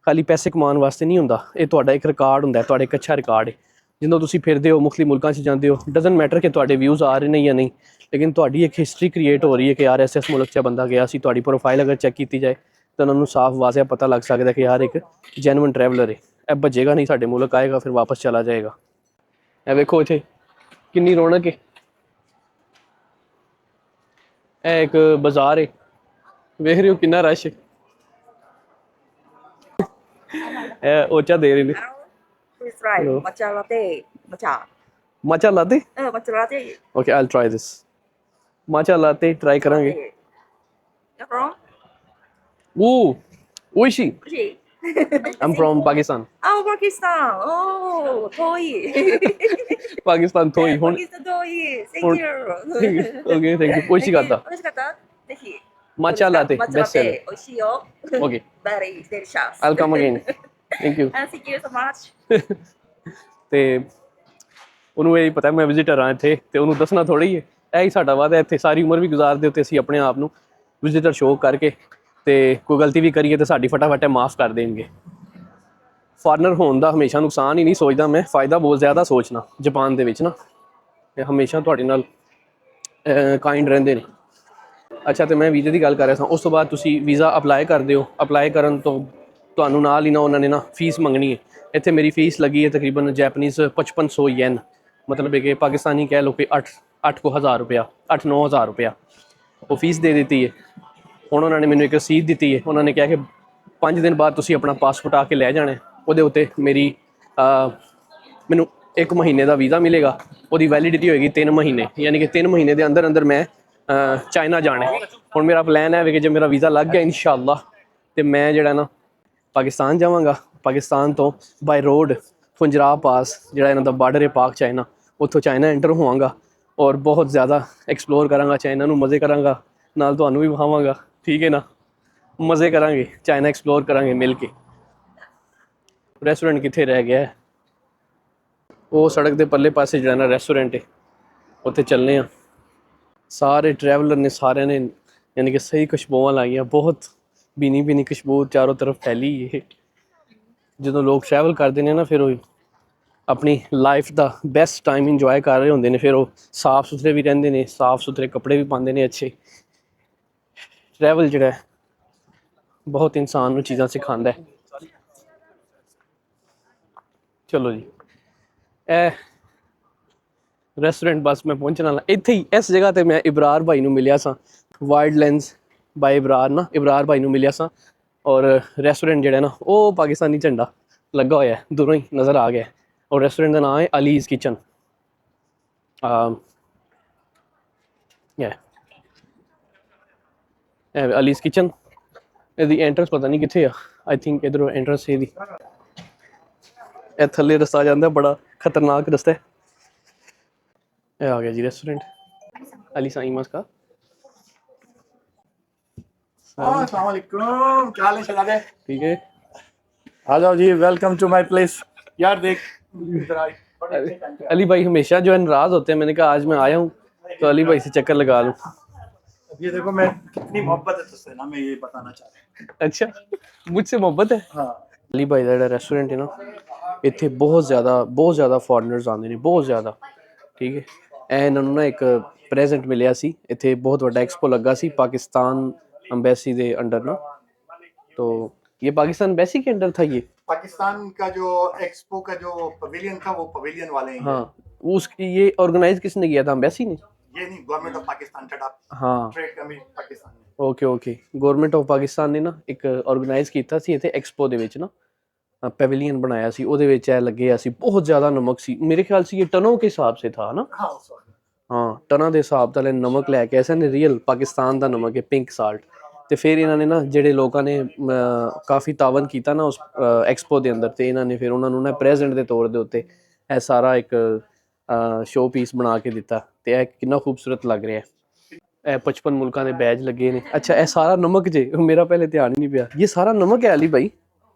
ਖਾਲੀ ਪੈਸੇ ਕਮਾਉਣ ਵਾਸਤੇ ਨਹੀਂ ਹੁੰਦਾ। ਇਹ ਤੁਹਾਡਾ ਇੱਕ ਰਿਕਾਰਡ ਹੁੰਦਾ, ਤੁਹਾਡਾ ਇੱਕ ਅੱਛਾ ਰਿਕਾਰਡ ਹੈ। ਜਦੋਂ ਤੁਸੀਂ ਫਿਰਦੇ ਹੋ, ਮੁਖਤਲਿਫ ਮੁਲਕਾਂ 'ਚ ਜਾਂਦੇ ਹੋ, ਡਜ਼ਨਟ ਮੈਟਰ ਕਿ ਤੁਹਾਡੇ ਵਿਊਜ਼ ਆ ਰਹੇ ਨੇ ਜਾਂ ਨਹੀਂ, ਲੇਕਿਨ ਤੁਹਾਡੀ ਇੱਕ ਹਿਸਟਰੀ ਕ੍ਰੀਏਟ ਹੋ ਰਹੀ ਹੈ ਕਿ ਯਾਰ ਇਸ ਮੁਲਕ 'ਚ ਬੰਦਾ ਗਿਆ ਸੀ। ਤੁਹਾਡੀ ਪ੍ਰੋਫਾਈਲ ਅਗਰ ਚੈੱਕ ਕੀਤੀ ਜਾਏ ਤਾਂ ਉਹਨਾਂ ਨੂੰ ਸਾਫ਼ ਵਾਜ਼ਿਆ ਪਤਾ ਲੱਗ ਸਕਦਾ ਕਿ ਯਾਰ ਇੱਕ ਜੈਨੂਇਨ ਟਰੈਵਲਰ ਹੈ, ਇਹ ਭੱਜੇਗਾ ਨਹੀਂ, ਸਾਡੇ ਮੁਲਕ ਆਏਗਾ ਫਿਰ ਵਾਪਸ ਚਲਾ ਜਾਏਗਾ। ਇਹ ਵੇਖੋ ਇੱਥੇ ਕਿੰਨੀ ਰੌਣਕ ਹੈ। ਇਹ ਇੱਕ ਬਾਜ਼ਾਰ ਹੈ, ਵੇਖ ਰਹੇ ਹੋ ਕਿੰਨਾ ਰਸ਼ ਹੈ। ਇਹ ਓਚਾ ਦੇ ਰਹੇ ਨੇ। Please try Hello. matcha latte. Matcha. matcha latte? Matcha latte. Okay, I'll try this. matcha latte try ਕਰਾਂਗੇ। You're from? Ooh, oishi. She. I'm from Pakistan. Oh, Pakistan. Oh, toy. Pakistan toy. ਹੁਣ Pakistan toy. ਹੁਣ- Thank you. Okay, thank you. 美味しかった。美味しかった？ぜひ。matcha latte Matcha best latte. seller. 美味しいよ。 Okay, Very delicious. I'll come again. Thank you. And thank you so much. ਤੇ ਉਹਨੂੰ ਇਹ ਪਤਾ ਮੈਂ visitor ਹਾਂ ਇੱਥੇ, ਤੇ ਉਹਨੂੰ ਦੱਸਣਾ ਥੋੜ੍ਹੀ ਹੈ। ਇਹ ਹੀ ਸਾਡਾ ਵਾਅਦਾ, ਇੱਥੇ ਸਾਰੀ ਉਮਰ ਵੀ ਗੁਜ਼ਾਰਦੇ ਉੱਤੇ ਅਸੀਂ ਆਪਣੇ ਆਪ ਨੂੰ ਵਿਜ਼ਿਟਰ ਸ਼ੋਅ ਕਰਕੇ, ਤੇ ਕੋਈ ਗਲਤੀ ਵੀ ਕਰੀਏ ਤਾਂ ਸਾਡੀ ਫਟਾਫਟ ਮਾਫ ਕਰ ਦੇਣਗੇ। ਫਾਰਨਰ ਹੋਣ ਦਾ ਹਮੇਸ਼ਾ ਨੁਕਸਾਨ ਹੀ ਨਹੀਂ ਸੋਚਦਾ ਮੈਂ, फ़ायदा ਬਹੁਤ ਜ਼ਿਆਦਾ ਸੋਚਣਾ। ਜਾਪਾਨ ਦੇ ਵਿੱਚ ਨਾ ਤੇ ਹਮੇਸ਼ਾ ਤੁਹਾਡੇ ਨਾਲ ਕਾਇੰਡ ਰਹਿੰਦੇ ਨੇ। ਅੱਛਾ, ਤੇ ਮੈਂ ਵੀਜ਼ੇ ਦੀ ਗੱਲ ਕਰ ਰਿਹਾ ਸਾਂ। ਉਸ ਤੋਂ ਬਾਅਦ ਤੁਸੀਂ ਵੀਜ਼ਾ ਅਪਲਾਈ ਕਰਦੇ ਹੋ। ਅਪਲਾਈ ਕਰਨ ਤੋਂ ਤੁਹਾਨੂੰ ਨਾਲ ਹੀ ਨਾ ਉਹਨਾਂ ਨੇ ਨਾ ਫੀਸ ਮੰਗਣੀ ਹੈ। ਇੱਥੇ ਮੇਰੀ ਫੀਸ ਲੱਗੀ ਹੈ ਤਕਰੀਬਨ ਜੈਪਨੀਜ਼ 5500 ਯੈਨ, ਮਤਲਬ ਕਿ ਪਾਕਿਸਤਾਨੀ ਕਹਿ ਲਓ ਕਿ 8,000 ਰੁਪਇਆ, 8-9 ਹਜ਼ਾਰ ਰੁਪਇਆ ਉਹ ਫੀਸ ਦੇ ਦਿੱਤੀ ਹੈ। ਹੁਣ ਉਹਨਾਂ ਨੇ ਮੈਨੂੰ ਇੱਕ ਰਸੀਦ ਦਿੱਤੀ ਹੈ। ਉਹਨਾਂ ਨੇ ਕਿਹਾ ਕਿ 5 ਦਿਨ ਬਾਅਦ ਤੁਸੀਂ ਆਪਣਾ ਪਾਸਪੋਰਟ ਆ ਕੇ ਲੈ ਜਾਣਾ। ਉਹਦੇ ਉੱਤੇ ਮੇਰੀ ਮੈਨੂੰ 1 ਮਹੀਨੇ ਦਾ ਵੀਜ਼ਾ ਮਿਲੇਗਾ। ਉਹਦੀ ਵੈਲਿਡਿਟੀ ਹੋਏਗੀ 3 ਮਹੀਨੇ, ਯਾਨੀ ਕਿ 3 ਮਹੀਨੇ ਦੇ ਅੰਦਰ ਮੈਂ ਚਾਈਨਾ ਜਾਣਾ। ਹੁਣ ਮੇਰਾ ਪਲਾਨ ਹੈ ਕਿ ਜੇ ਮੇਰਾ ਵੀਜ਼ਾ ਲੱਗ ਗਿਆ ਇਨਸ਼ਾਅੱਲਾ, ਤੇ ਮੈਂ ਜਿਹੜਾ ਨਾ ਪਾਕਿਸਤਾਨ ਜਾਵਾਂਗਾ। ਪਾਕਿਸਤਾਨ ਤੋਂ ਬਾਈ ਰੋਡ ਫੁੰਜਰਾ ਪਾਸ, ਜਿਹੜਾ ਇਹਨਾਂ ਦਾ ਬਾਰਡਰ ਹੈ ਪਾਕ ਚਾਈਨਾ, ਉੱਥੋਂ ਚਾਈਨਾ ਐਂਟਰ ਹੋਵਾਂਗਾ ਔਰ ਬਹੁਤ ਜ਼ਿਆਦਾ ਐਕਸਪਲੋਰ ਕਰਾਂਗਾ ਚਾਈਨਾ ਨੂੰ, ਮਜ਼ੇ ਕਰਾਂਗਾ, ਨਾਲ ਤੁਹਾਨੂੰ ਵੀ ਵਿਖਾਵਾਂਗਾ। ਠੀਕ ਹੈ ਨਾ, ਮਜ਼ੇ ਕਰਾਂਗੇ, ਚਾਈਨਾ ਐਕਸਪਲੋਰ ਕਰਾਂਗੇ ਮਿਲ ਕੇ। ਰੈਸਟੋਰੈਂਟ ਕਿੱਥੇ ਰਹਿ ਗਿਆ? ਉਹ ਸੜਕ ਦੇ ਪਰਲੇ ਪਾਸੇ ਜਿਹੜਾ ਨਾ ਰੈਸਟੋਰੈਂਟ ਹੈ, ਉੱਥੇ ਚੱਲਨੇ ਆ। ਸਾਰੇ ਟਰੈਵਲਰ ਨੇ, ਸਾਰਿਆਂ ਨੇ यानी कि सही खुशबुआं लाइया, बहुत भीनी भीनी खुशबू चारों तरफ फैली है। जो लोग ट्रैवल करते हैं ना, फिर ਆਪਣੀ ਲਾਈਫ ਦਾ ਬੈਸਟ ਟਾਈਮ ਇੰਜੋਏ ਕਰ ਰਹੇ ਹੁੰਦੇ ਨੇ। ਫਿਰ ਉਹ ਸਾਫ਼ ਸੁਥਰੇ ਵੀ ਰਹਿੰਦੇ ਨੇ, ਸਾਫ਼ ਸੁਥਰੇ ਕੱਪੜੇ ਵੀ ਪਾਉਂਦੇ ਨੇ ਅੱਛੇ। ਟਰੈਵਲ ਜਿਹੜਾ ਹੈ ਬਹੁਤ ਇਨਸਾਨ ਨੂੰ ਚੀਜ਼ਾਂ ਸਿਖਾਉਂਦਾ ਹੈ। ਚਲੋ ਜੀ, ਇਹ ਰੈਸਟੋਰੈਂਟ ਬਸ ਮੈਂ ਪਹੁੰਚਣ ਵਾਲਾ। ਇੱਥੇ ਹੀ ਇਸ ਜਗ੍ਹਾ ਤੇ ਮੈਂ ਇਬਰਾਰ ਭਾਈ ਨੂੰ ਮਿਲਿਆ ਸਾਂ, ਵਾਈਲਡ ਲੈਂਸ ਬਾਈ ਇਬਰਾਰ ਨਾ, ਇਬਰਾਰ ਭਾਈ ਨੂੰ ਮਿਲਿਆ ਸਾਂ। ਔਰ ਰੈਸਟੋਰੈਂਟ ਜਿਹੜਾ ਨਾ ਉਹ ਪਾਕਿਸਤਾਨੀ ਝੰਡਾ ਲੱਗਾ ਹੋਇਆ ਦੂਰੋਂ ਹੀ ਨਜ਼ਰ ਆ ਗਿਆ। ਔਰ ਰੈਸਟੋਰੈਂਟ ਦਾ ਨਾਮ ਹੈ ਅਲੀਜ਼ ਕਿਚਨ। ਅਲੀਜ਼ ਕਿਚਨ। ਇਹਦੀ ਐਂਟਰੈਂਸ ਪਤਾ ਨਹੀਂ ਕਿੱਥੇ ਆ, ਆਈ ਥਿੰਕ ਇੱਧਰੋਂ ਐਂਟਰੈਂਸ ਇਹਦੀ। ਇਹ ਥੱਲੇ ਰਸਤਾ ਜਾਂਦਾ, ਬੜਾ ਖਤਰਨਾਕ ਰਸਤਾ ਹੈ। ये आ गया जी रेस्टोरेंट अली साइमस का। अस्सलाम वालेकुम, क्या हाल है शहजादे? ठीक है, आ जाओ जी, वेलकम टू माय प्लेस। यार देख इधर आ। अली भाई हमेशा जो है नाराज होते हैं। मैंने कहा आज मैं आया हूँ तो अली भाई से चक्कर लगा लूँ। ये देखो मैं कितनी मोहब्बत है तुझसे ना, मैं ये बताना चाह रहा हूँ। अच्छा, मुझसे मोहब्बत है। हाँ अली भाई ਦਾ ਰੈਸਟੋਰੈਂਟ ਹੈ ਨਾ, ਇੱਥੇ ਬਹੁਤ ਜ਼ਿਆਦਾ ਫੋਰਨਰਸ ਆਉਂਦੇ ਨੇ, ਬਹੁਤ ਜ਼ਿਆਦਾ। ਠੀਕ ਹੈ, ਇਹ ਇਹਨਾਂ ਨੂੰ ਨਾ ਇੱਕ ਪ੍ਰੈਜ਼ੈਂਟ ਮਿਲਿਆ ਸੀ। ਇੱਥੇ ਬਹੁਤ ਵੱਡਾ ਐਕਸਪੋ ਲੱਗਾ ਸੀ ਪਾਕਿस्तान एम्बेसी ਦੇ अंडर ना। तो ये पाकिस्तान एम्बेसी के अंडर था ये। पाकिस्तान का जो एक्सपो का जो पवेलियन था वो पवेलियन वाले हैं। हाँ, उसकी ये ऑर्गेनाइज किसने किया था? एम्बेसी ने? ये नहीं, government of Pakistan set up. हाँ, ट्रेड कमीशन पाकिस्तान ने। Okay okay. Government of Pakistan ਨੇ ਨਾ ਇੱਕ ਆਰਗੇਨਾਈਜ਼ ਕੀਤਾ ਸੀ ਇੱਥੇ ਐਕਸਪੋ ਦੇ ਵਿੱਚ ਨਾ, ਪੈਵਿਲੀਅਨ ਬਣਾਇਆ ਸੀ। ਉਹਦੇ ਵਿੱਚ ਇਹ ਲੱਗਿਆ ਸੀ, ਬਹੁਤ ਜ਼ਿਆਦਾ ਨਮਕ ਸੀ। ਮੇਰੇ ਖਿਆਲ ਸੀ ਇਹ ਟਨੋं के हिसाब से था ना। हाँ उस वक्त। ਹਾਂ, ਟਨਾਂ ਦੇ ਹਿਸਾਬ ਨਾਲ ਨਮਕ ਲੈ ਕੇ ਐਸਾ ਨੇ, ਰੀਅਲ ਪਾਕਿਸਤਾਨ ਦਾ ਨਮਕ ਹੈ, ਪਿੰਕ ਸਾਲਟ। ਤੇ ਫਿਰ ਇਹਨਾਂ ਨੇ ਨਾ ਜਿਹੜੇ ਲੋਕਾਂ ਨੇ ਕਾਫੀ ਤਾਵਨ ਕੀਤਾ ਨਾ ਉਸ ਐਕਸਪੋ ਦੇ ਅੰਦਰ, ਤੇ ਇਹਨਾਂ ਨੇ ਫਿਰ ਉਹਨਾਂ ਨੂੰ ਨਾ ਪ੍ਰੈਜ਼ੈਂਟ ਦੇ ਤੌਰ ਦੇ ਉੱਤੇ ਇਹ ਸਾਰਾ ਇੱਕ ਸ਼ੋ ਪੀਸ ਬਣਾ ਕੇ ਦਿੱਤਾ। ਤੇ ਇਹ ਕਿੰਨਾ ਖੂਬਸੂਰਤ ਲੱਗ ਰਿਹਾ ਹੈ। ਇਹ 55 ਮੁਲਕਾਂ ਦੇ ਬੈਜ ਲੱਗੇ ਨੇ। अच्छा, ਇਹ ਸਾਰਾ ਨਮਕ ਜੇ, ਮੇਰਾ ਪਹਿਲੇ ਧਿਆਨ ਹੀ ਨਹੀਂ ਪਿਆ। ये सारा नमक है अली भाई?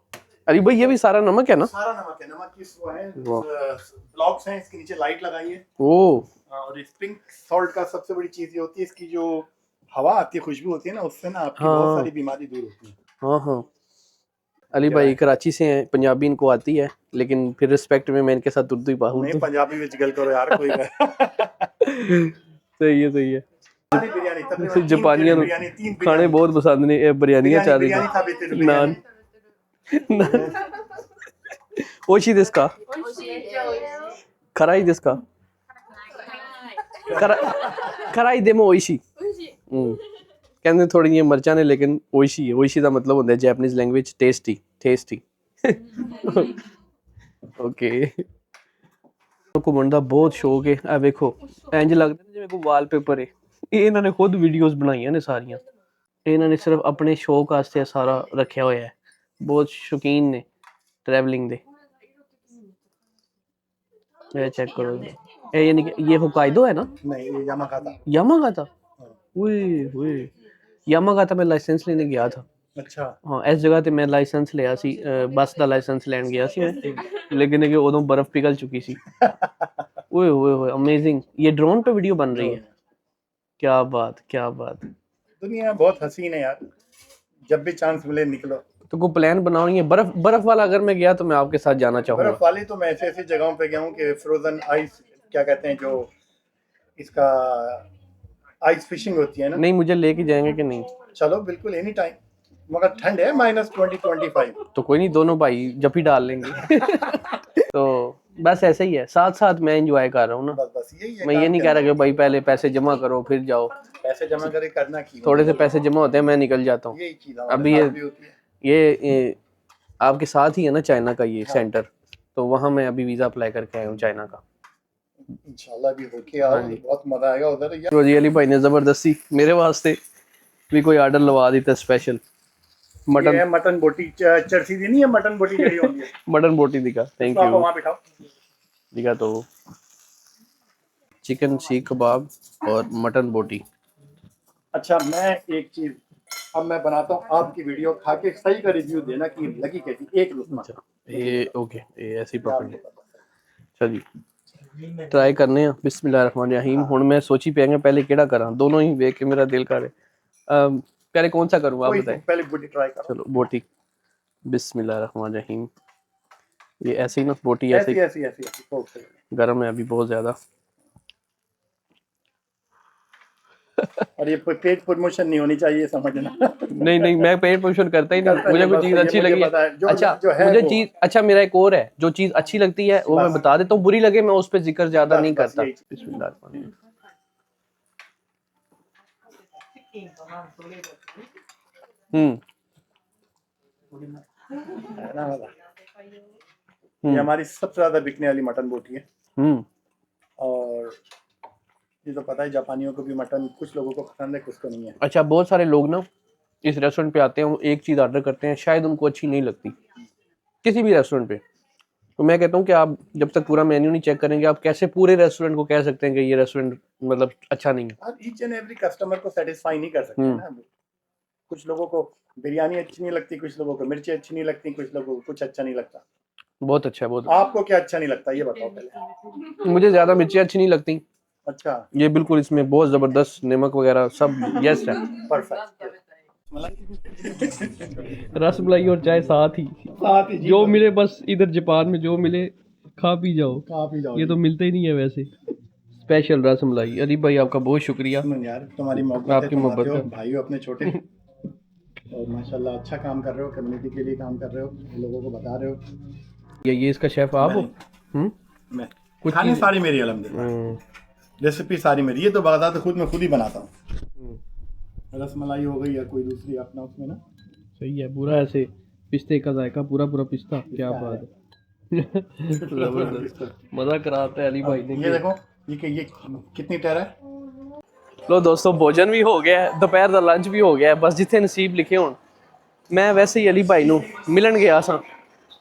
अली भाई ये भी सारा नमक है ना? सारा नमक है। नमक की वो है, ब्लॉक्स हैं, इसके नीचे लाइट लगाई है। ओ, और इस पिंक सॉल्ट का सबसे बड़ी चीज ये होती है, इसकी जो हवा आती है, खुशबू होती है ना, उससे ना आपकी बहुत सारी बीमारी दूर होती है। हाँ हाँ। अली भाई कराची से हैं, पंजाबी इनको आती है, लेकिन फिर रिस्पेक्ट में मैं इनके साथ उर्दू ही पाऊँ। नहीं, पंजाबी में गल करो यार कोई। सही है, सही है। बिरयानी तकरीबन जापानियां तीन बिरयानी, तीन खाने बिरयानी। बहुत पसंद ने। ये बिरयानियां चाह रही बिरयानी था भी तेरे नान ओशी दिस का खराई दिस का खराई दे में ओशी। कहते थोड़ी जी मिर्चा ने, लेकिन ओशी है। ओशी का मतलब होता है Japanese language tasty, tasty. Okay, घूमन का बहुत शौक है। आ वेखो, इंज लगता जिवें कोई वालपेपर है। ਇਹ ਇਹਨਾਂ ਨੇ ਖੁਦ ਵੀਡੀਓਜ਼ ਬਣਾਈਆਂ ਨੇ ਸਾਰੀਆਂ। ਇਹਨਾਂ ਨੇ ਸਿਰਫ ਆਪਣੇ ਸ਼ੌਕ ਵਾਸਤੇ ਸਾਰਾ ਰੱਖਿਆ ਹੋਇਆ ਹੈ। ਬਹੁਤ ਸ਼ੌਕੀਨ ਨੇ ट्रैवलिंग ਦੇ। ਇਹ ਚੈੱਕ ਕਰੋ, ਇਹ यानी कि ये होकाइडो है ना? नहीं, ये यामागाता। यामागाता? ओए ओए, यामागाता में लाइसेंस लेने गया था। अच्छा। हाँ, इस जगह ਤੇ ਮੈਂ ਲਾਇਸੈਂਸ ਲਿਆ ਸੀ, ਬੱਸ ਦਾ ਲਾਇਸੈਂਸ ਲੈਣ ਗਿਆ ਸੀ ਮੈਂ, लेकिन कि उਦੋਂ बर्फ पिघल चुकी सी। ओए ओए ओए, अमेजिंग। ये ड्रोन पे वीडियो बन रही है? क्या बात, क्या बात। दुनिया बहुत हसीन है यार, जब भी चांस मिले निकलो। तो कोई प्लान बनाओ। ये बर्फ वाला अगर मैं गया तो मैं आपके साथ जाना चाहूँगा। बर्फ वाली तो मैं ऐसे ऐसी जगहों पे गया हूँ कि फ्रोजन आइस, क्या कहते हैं जो इसका आइस फिशिंग होती है ना। नहीं, मुझे लेके जाएंगे कि नहीं? चलो बिल्कुल, एनी टाइम, मगर ठंड है -20 25। तो कोई नहीं, दोनों भाई जब ही डाल लेंगे। तो बस ऐसे ही है, साथ साथ मैं एंजॉय कर रहा हूँ ना। बस यही है। मैं ये नहीं कह रहा कि भाई पहले पैसे जमा करो फिर जाओ। पैसे जमा करे करना की, थोड़े से पैसे जमा होते हैं, मैं निकल जाता हूँ। यही चीज अभी ये आपके साथ ही है ना चाइना का ये सेंटर, तो वहाँ मैं अभी वीज़ा अप्लाई करके आया हूँ चाइना का। इंशाल्लाह भी होके आओ, बहुत मजा आएगा उधर यार। तो जी अली भाई ने ज़बरदस्ती मेरे वास्ते भी कोई आर्डर लगा दिया स्पेशल। मटन, ये मटन बोटी चरसी दी नहीं है, मटन बोटी जड़ी होती है। मटन बोटी दिखा, थैंक तो आप यू। वहाँ बिठाओ। दिखा तो चिकन सीख कबाब और मटन बोटी। अच्छा, मैं एक चीज अब मैं बनाता हूँ, आपकी वीडियो खा के सही का रिव्यू देना कि लगी कैसी। एक लुत्मा। अच्छा, ये ओके, ये ऐसी पकड़। चलिए ट्राई करने हैं। बिस्मिल्लाहिर्रहमानिर्रहीम। हुण मैं सोची पियांगा पहले केड़ा करा, दोनों ही देख के मेरा दिल कर रहा है। पहले कौन सा करूँ आप बताएं? पहले बोटी ट्राई करो। चलो बोटी। बिस्मिल्लाहिर्रहमानिर्रहीम। ये ऐसे ही ना बोटी ऐसे ऐसी ही ऐसी ऐसी ऐसी फोक से। गर्म है अभी बहुत ज़्यादा। और ये पेट प्रमोशन नहीं होनी चाहिए, समझना। नहीं नहीं, मैं पेट पोषण करता ही नहीं, करता मुझे नहीं, कोई बस चीज़ ये अच्छी मुझे लगी है। पता है, अच्छा जो है मुझे वो। चीज़, अच्छा मेरा एक और है, जो चीज़ अच्छी लगती है वो मैं बस। बता देता हूँ, बुरी लगे मैं उस पर जिक्र ज़्यादा बस, नहीं बस करता। यही चीज़। बिस्मिल्लाह। हम्म है ना वाला? ये हमारी सबसे ज्यादा बिकने वाली मटन बोटी है। हम्म और ये तो पता है जापानियों को भी मटन कुछ लोगों को पसंद है, कुछ को नहीं है। अच्छा, बहुत सारे लोग ना इस रेस्टोरेंट पे आते हैं, वो एक चीज़ ऑर्डर करते हैं, शायद उनको अच्छी नहीं लगती किसी भी रेस्टोरेंट पे। तो मैं कहता हूँ कि आप जब तक पूरा मेन्यू नहीं चेक करेंगे, आप कैसे पूरे रेस्टोरेंट को कह सकते हैं कि ये रेस्टोरेंट मतलब अच्छा नहीं है। और ईच एंड एवरी कस्टमर को सेटिस्फाई नहीं कर सकते ना। कुछ लोगों को बिरयानी अच्छी नहीं लगती, कुछ लोगों को मिर्ची अच्छी नहीं लगती, कुछ लोगों को कुछ अच्छा नहीं लगता। बहुत अच्छा है, बहुत आपको क्या अच्छा नहीं लगता ये बताओ पहले। अच्छा। मुझे ज़्यादा मिर्ची अच्छी नहीं लगती, अच्छा, ये बिल्कुल इसमें बहुत ज़बरदस्त नमक वगैरह सब यस है। परफेक्ट। रसमलाई और चाय साथ ही, साथ ही जी, जो मिले बस इधर जापान में जो मिले खा पी जाओ, खा पी जाओ ये तो जी। मिलता ही नहीं है वैसे। स्पेशल रसमलाई। अली भाई आपका बहुत शुक्रिया, नहीं यार, तुम्हारी मोहब्बत है, आपकी तुम मोहब्बत आते हो है। भाई हो अपने छोटे। और माशाल्लाह अच्छा काम कर रहे हो, कम्युनिटी के लिए काम कर रहे हो, लोगों को बता रहे हो। ये इसका शेफ आप हो? नहीं। मैं कुछ खाने चीज़- सारी मेरी अल्हम्दुलिल्लाह, रेसिपी सारी मेरी। ये तो बाकायदा खुद मैं खुद ही बनाता हूँ। रसमलाई हो गई या कोई दूसरी अपना उसमें ना। सही है, पूरा ऐसे पिस्ते का जायका, पूरा पूरा पिस्ता, क्या पिस्ता बात है। जबरदस्त, मजा कराता है अली भाई ने। ये देखो ये कितनी टेर है। लो दोस्तों, भोजन भी हो गया है, दोपहर का लंच भी हो गया है, बस जिथे नसीब लिखे होਣ। मैं वैसे ही अली भाई ਨੂੰ ਮਿਲਣ ਗਿਆ ਸਾਂ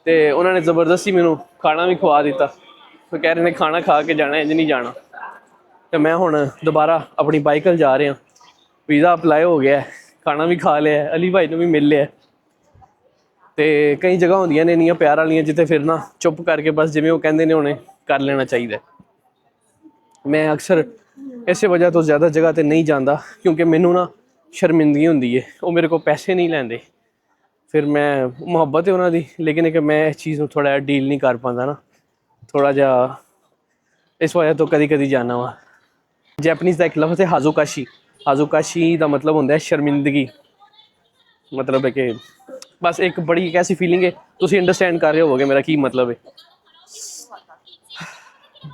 ਤੇ ਉਹਨਾਂ ਨੇ ਜ਼ਬਰਦਸਤੀ ਮੈਨੂੰ ਖਾਣਾ ਵੀ ਖਵਾ ਦਿੱਤਾ। ਉਹ ਕਹਿ ਰਹੇ ਨੇ ਖਾਣਾ ਖਾ ਕੇ ਜਾਣਾ, ਇੰਜ ਨਹੀਂ ਜਾਣਾ। ਤੇ ਮੈਂ ਹੁਣ ਦੁਬਾਰਾ ਆਪਣੀ ਬਾਈਕ 'ਤੇ ਜਾ ਰਿਹਾ, ਵੀਜ਼ਾ ਅਪਲਾਈ ਹੋ ਗਿਆ, ਖਾਣਾ ਵੀ ਖਾ ਲਿਆ, ਅਲੀ ਭਾਈ ਨੂੰ ਵੀ ਮਿਲ ਲਿਆ। ਤੇ ਕਈ ਜਗ੍ਹਾ ਹੁੰਦੀਆਂ ਨੇ ਇੰਨੀਆਂ ਪਿਆਰ ਵਾਲੀਆਂ ਜਿੱਥੇ ਫਿਰ ਨਾ ਚੁੱਪ ਕਰਕੇ ਬਸ ਜਿਵੇਂ ਉਹ ਕਹਿੰਦੇ ਨੇ ਹੁਣੇ ਕਰ ਲੈਣਾ ਚਾਹੀਦਾ। ਮੈਂ ਅਕਸਰ ਇਸੇ ਵਜ੍ਹਾ ਤੋਂ ਜ਼ਿਆਦਾ ਜਗ੍ਹਾ 'ਤੇ ਨਹੀਂ ਜਾਂਦਾ ਕਿਉਂਕਿ ਮੈਨੂੰ ਨਾ ਸ਼ਰਮਿੰਦਗੀ ਹੁੰਦੀ ਹੈ, ਉਹ ਮੇਰੇ ਕੋਲ ਪੈਸੇ ਨਹੀਂ ਲੈਂਦੇ। ਫਿਰ ਮੈਂ ਮੁਹੱਬਤ ਹੈ ਉਹਨਾਂ ਦੀ, ਲੇਕਿਨ ਇੱਕ ਮੈਂ ਇਸ ਚੀਜ਼ ਨੂੰ ਥੋੜ੍ਹਾ ਜਿਹਾ ਡੀਲ ਨਹੀਂ ਕਰ ਪਾਉਂਦਾ ਨਾ, ਥੋੜ੍ਹਾ ਜਿਹਾ ਇਸ ਵਜ੍ਹਾ ਤੋਂ ਕਦੀ ਕਦੀ ਜਾਂਦਾ ਵਾ। ਜੈਪਨੀਜ਼ ਦਾ ਇੱਕ ਲਫ਼ਜ਼ ਹੈ ਹਾਜ਼ੂਕਾਸ਼ੀ। ਹਾਜ਼ੂਕਾਸ਼ੀ ਦਾ ਮਤਲਬ ਹੁੰਦਾ ਹੈ ਸ਼ਰਮਿੰਦਗੀ। ਮਤਲਬ ਹੈ ਕਿ ਬਸ ਇੱਕ ਬੜੀ ਇੱਕ ਐਸੀ ਫੀਲਿੰਗ ਹੈ, ਤੁਸੀਂ ਅੰਡਰਸਟੈਂਡ ਕਰ ਰਹੇ ਹੋਵੋਗੇ ਮੇਰਾ ਕੀ ਮਤਲਬ ਹੈ।